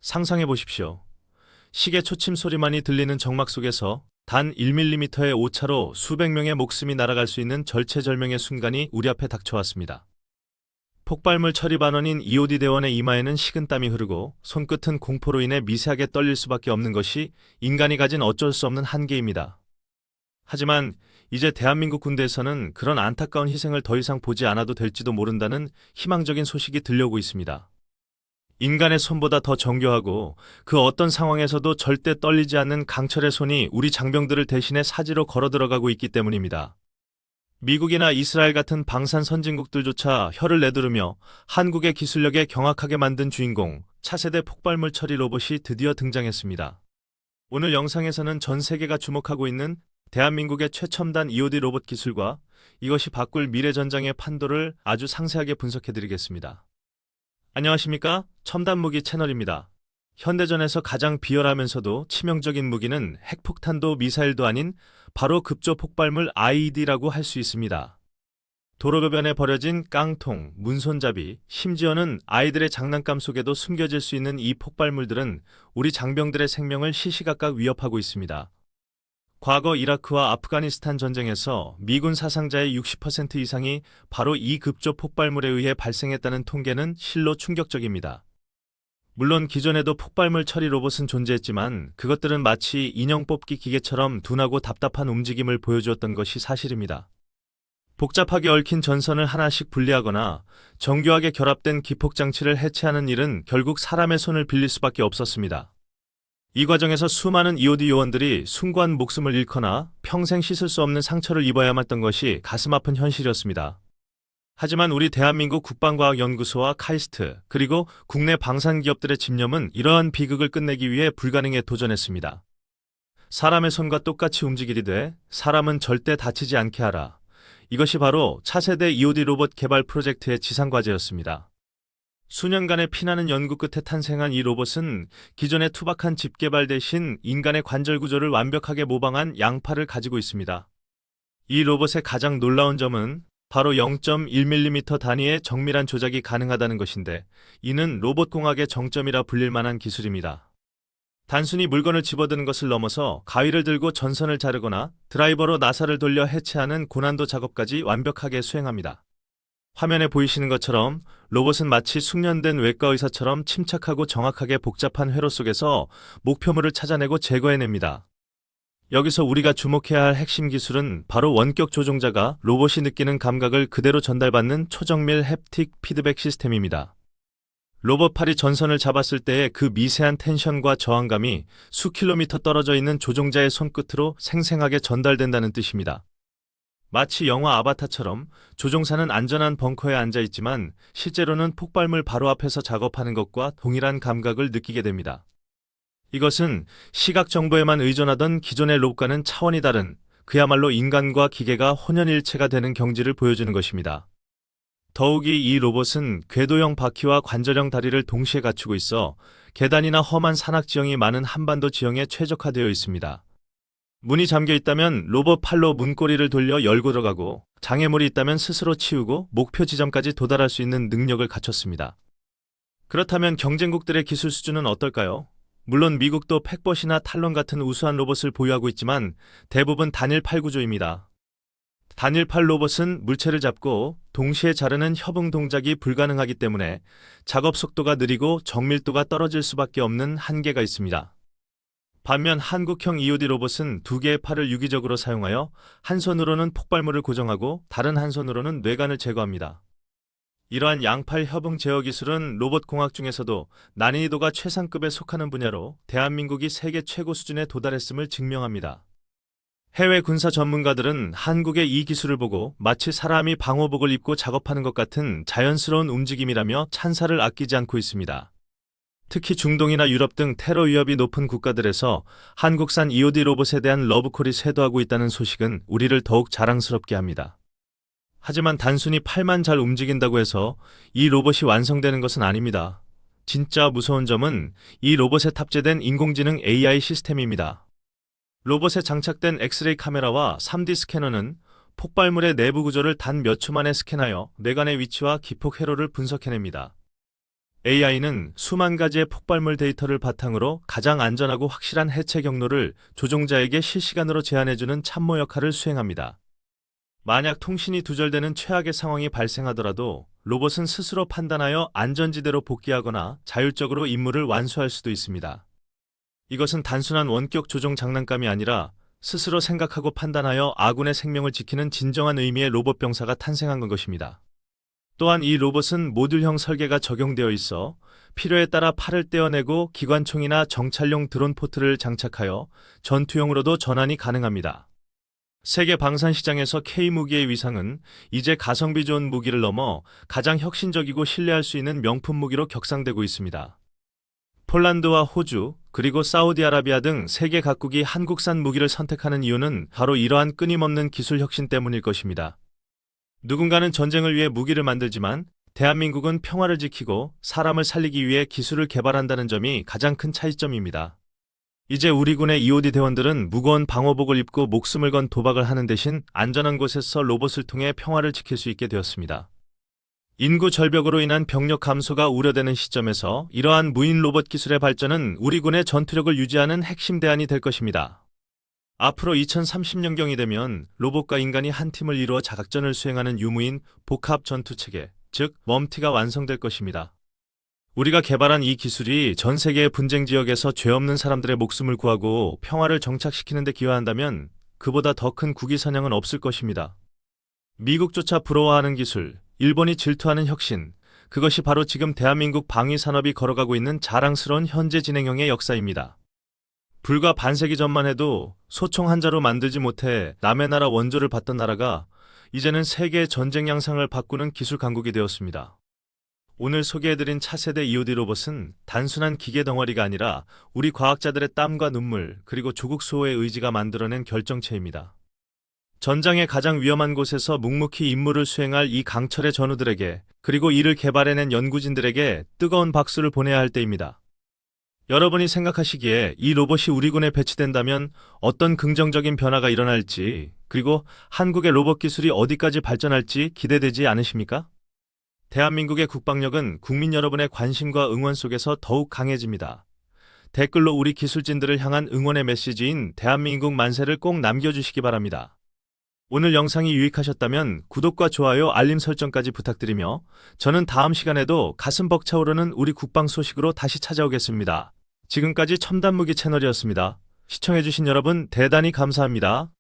상상해 보십시오. 시계 초침 소리만이 들리는 정막 속에서 단 1mm의 오차로 수백 명의 목숨이 날아갈 수 있는 절체절명의 순간이 우리 앞에 닥쳐왔습니다. 폭발물 처리 반원인 EOD 대원의 이마에는 식은땀이 흐르고 손끝은 공포로 인해 미세하게 떨릴 수밖에 없는 것이 인간이 가진 어쩔 수 없는 한계입니다. 하지만 이제 대한민국 군대에서는 그런 안타까운 희생을 더 이상 보지 않아도 될지도 모른다는 희망적인 소식이 들려오고 있습니다. 인간의 손보다 더 정교하고 그 어떤 상황에서도 절대 떨리지 않는 강철의 손이 우리 장병들을 대신해 사지로 걸어 들어가고 있기 때문입니다. 미국이나 이스라엘 같은 방산 선진국들조차 혀를 내두르며 한국의 기술력에 경악하게 만든 주인공, 차세대 폭발물 처리 로봇이 드디어 등장했습니다. 오늘 영상에서는 전 세계가 주목하고 있는 대한민국의 최첨단 EOD 로봇 기술과 이것이 바꿀 미래 전장의 판도를 아주 상세하게 분석해드리겠습니다. 안녕하십니까? 첨단 무기 채널입니다. 현대전에서 가장 비열하면서도 치명적인 무기는 핵폭탄도 미사일도 아닌 바로 급조 폭발물 IED라고 할 수 있습니다. 도로변에 버려진 깡통, 문손잡이, 심지어는 아이들의 장난감 속에도 숨겨질 수 있는 이 폭발물들은 우리 장병들의 생명을 시시각각 위협하고 있습니다. 과거 이라크와 아프가니스탄 전쟁에서 미군 사상자의 60% 이상이 바로 이 급조 폭발물에 의해 발생했다는 통계는 실로 충격적입니다. 물론 기존에도 폭발물 처리 로봇은 존재했지만 그것들은 마치 인형 뽑기 기계처럼 둔하고 답답한 움직임을 보여주었던 것이 사실입니다. 복잡하게 얽힌 전선을 하나씩 분리하거나 정교하게 결합된 기폭장치를 해체하는 일은 결국 사람의 손을 빌릴 수밖에 없었습니다. 이 과정에서 수많은 EOD 요원들이 숭고한 목숨을 잃거나 평생 씻을 수 없는 상처를 입어야만 했던 것이 가슴 아픈 현실이었습니다. 하지만 우리 대한민국 국방과학연구소와 카이스트 그리고 국내 방산기업들의 집념은 이러한 비극을 끝내기 위해 불가능에 도전했습니다. 사람의 손과 똑같이 움직이리되 사람은 절대 다치지 않게 하라. 이것이 바로 차세대 EOD 로봇 개발 프로젝트의 지상과제였습니다. 수년간의 피나는 연구 끝에 탄생한 이 로봇은 기존의 투박한 집 개발 대신 인간의 관절 구조를 완벽하게 모방한 양팔을 가지고 있습니다. 이 로봇의 가장 놀라운 점은 바로 0.1mm 단위의 정밀한 조작이 가능하다는 것인데 이는 로봇공학의 정점이라 불릴 만한 기술입니다. 단순히 물건을 집어드는 것을 넘어서 가위를 들고 전선을 자르거나 드라이버로 나사를 돌려 해체하는 고난도 작업까지 완벽하게 수행합니다. 화면에 보이시는 것처럼 로봇은 마치 숙련된 외과 의사처럼 침착하고 정확하게 복잡한 회로 속에서 목표물을 찾아내고 제거해냅니다. 여기서 우리가 주목해야 할 핵심 기술은 바로 원격 조종자가 로봇이 느끼는 감각을 그대로 전달받는 초정밀 햅틱 피드백 시스템입니다. 로봇 팔이 전선을 잡았을 때의 그 미세한 텐션과 저항감이 수킬로미터 떨어져 있는 조종자의 손끝으로 생생하게 전달된다는 뜻입니다. 마치 영화 아바타처럼 조종사는 안전한 벙커에 앉아 있지만 실제로는 폭발물 바로 앞에서 작업하는 것과 동일한 감각을 느끼게 됩니다. 이것은 시각 정보에만 의존하던 기존의 로봇과는 차원이 다른 그야말로 인간과 기계가 혼연일체가 되는 경지를 보여주는 것입니다. 더욱이 이 로봇은 궤도형 바퀴와 관절형 다리를 동시에 갖추고 있어 계단이나 험한 산악 지형이 많은 한반도 지형에 최적화되어 있습니다. 문이 잠겨 있다면 로봇 팔로 문고리를 돌려 열고 들어가고 장애물이 있다면 스스로 치우고 목표 지점까지 도달할 수 있는 능력을 갖췄습니다. 그렇다면 경쟁국들의 기술 수준은 어떨까요? 물론 미국도 팩봇이나 탈론 같은 우수한 로봇을 보유하고 있지만 대부분 단일 팔 구조입니다. 단일 팔 로봇은 물체를 잡고 동시에 자르는 협응 동작이 불가능하기 때문에 작업 속도가 느리고 정밀도가 떨어질 수밖에 없는 한계가 있습니다. 반면 한국형 EOD 로봇은 두 개의 팔을 유기적으로 사용하여 한 손으로는 폭발물을 고정하고 다른 한 손으로는 뇌관을 제거합니다. 이러한 양팔 협응 제어 기술은 로봇 공학 중에서도 난이도가 최상급에 속하는 분야로 대한민국이 세계 최고 수준에 도달했음을 증명합니다. 해외 군사 전문가들은 한국의 이 기술을 보고 마치 사람이 방호복을 입고 작업하는 것 같은 자연스러운 움직임이라며 찬사를 아끼지 않고 있습니다. 특히 중동이나 유럽 등 테러 위협이 높은 국가들에서 한국산 EOD 로봇에 대한 러브콜이 쇄도하고 있다는 소식은 우리를 더욱 자랑스럽게 합니다. 하지만 단순히 팔만 잘 움직인다고 해서 이 로봇이 완성되는 것은 아닙니다. 진짜 무서운 점은 이 로봇에 탑재된 인공지능 AI 시스템입니다. 로봇에 장착된 엑스레이 카메라와 3D 스캐너는 폭발물의 내부 구조를 단 몇 초 만에 스캔하여 뇌관의 위치와 기폭 회로를 분석해냅니다. AI는 수만 가지의 폭발물 데이터를 바탕으로 가장 안전하고 확실한 해체 경로를 조종자에게 실시간으로 제안해주는 참모 역할을 수행합니다. 만약 통신이 두절되는 최악의 상황이 발생하더라도 로봇은 스스로 판단하여 안전지대로 복귀하거나 자율적으로 임무를 완수할 수도 있습니다. 이것은 단순한 원격 조종 장난감이 아니라 스스로 생각하고 판단하여 아군의 생명을 지키는 진정한 의미의 로봇 병사가 탄생한 것입니다. 또한 이 로봇은 모듈형 설계가 적용되어 있어 필요에 따라 팔을 떼어내고 기관총이나 정찰용 드론 포트를 장착하여 전투용으로도 전환이 가능합니다. 세계 방산 시장에서 K-무기의 위상은 이제 가성비 좋은 무기를 넘어 가장 혁신적이고 신뢰할 수 있는 명품 무기로 격상되고 있습니다. 폴란드와 호주, 그리고 사우디아라비아 등 세계 각국이 한국산 무기를 선택하는 이유는 바로 이러한 끊임없는 기술 혁신 때문일 것입니다. 누군가는 전쟁을 위해 무기를 만들지만 대한민국은 평화를 지키고 사람을 살리기 위해 기술을 개발한다는 점이 가장 큰 차이점입니다. 이제 우리 군의 EOD 대원들은 무거운 방호복을 입고 목숨을 건 도박을 하는 대신 안전한 곳에서 로봇을 통해 평화를 지킬 수 있게 되었습니다. 인구 절벽으로 인한 병력 감소가 우려되는 시점에서 이러한 무인 로봇 기술의 발전은 우리 군의 전투력을 유지하는 핵심 대안이 될 것입니다. 앞으로 2030년경이 되면 로봇과 인간이 한 팀을 이루어 자각전을 수행하는 유무인 복합 전투체계, 즉 멈티가 완성될 것입니다. 우리가 개발한 이 기술이 전 세계의 분쟁 지역에서 죄 없는 사람들의 목숨을 구하고 평화를 정착시키는 데 기여한다면 그보다 더 큰 국위 선양은 없을 것입니다. 미국조차 부러워하는 기술, 일본이 질투하는 혁신, 그것이 바로 지금 대한민국 방위산업이 걸어가고 있는 자랑스러운 현재 진행형의 역사입니다. 불과 반세기 전만 해도 소총 한 자루 만들지 못해 남의 나라 원조를 받던 나라가 이제는 세계의 전쟁 양상을 바꾸는 기술 강국이 되었습니다. 오늘 소개해드린 차세대 EOD 로봇은 단순한 기계 덩어리가 아니라 우리 과학자들의 땀과 눈물, 그리고 조국 수호의 의지가 만들어낸 결정체입니다. 전장의 가장 위험한 곳에서 묵묵히 임무를 수행할 이 강철의 전우들에게, 그리고 이를 개발해낸 연구진들에게 뜨거운 박수를 보내야 할 때입니다. 여러분이 생각하시기에 이 로봇이 우리 군에 배치된다면 어떤 긍정적인 변화가 일어날지, 그리고 한국의 로봇 기술이 어디까지 발전할지 기대되지 않으십니까? 대한민국의 국방력은 국민 여러분의 관심과 응원 속에서 더욱 강해집니다. 댓글로 우리 기술진들을 향한 응원의 메시지인 대한민국 만세를 꼭 남겨주시기 바랍니다. 오늘 영상이 유익하셨다면 구독과 좋아요, 알림 설정까지 부탁드리며 저는 다음 시간에도 가슴 벅차오르는 우리 국방 소식으로 다시 찾아오겠습니다. 지금까지 첨단무기 채널이었습니다. 시청해주신 여러분 대단히 감사합니다.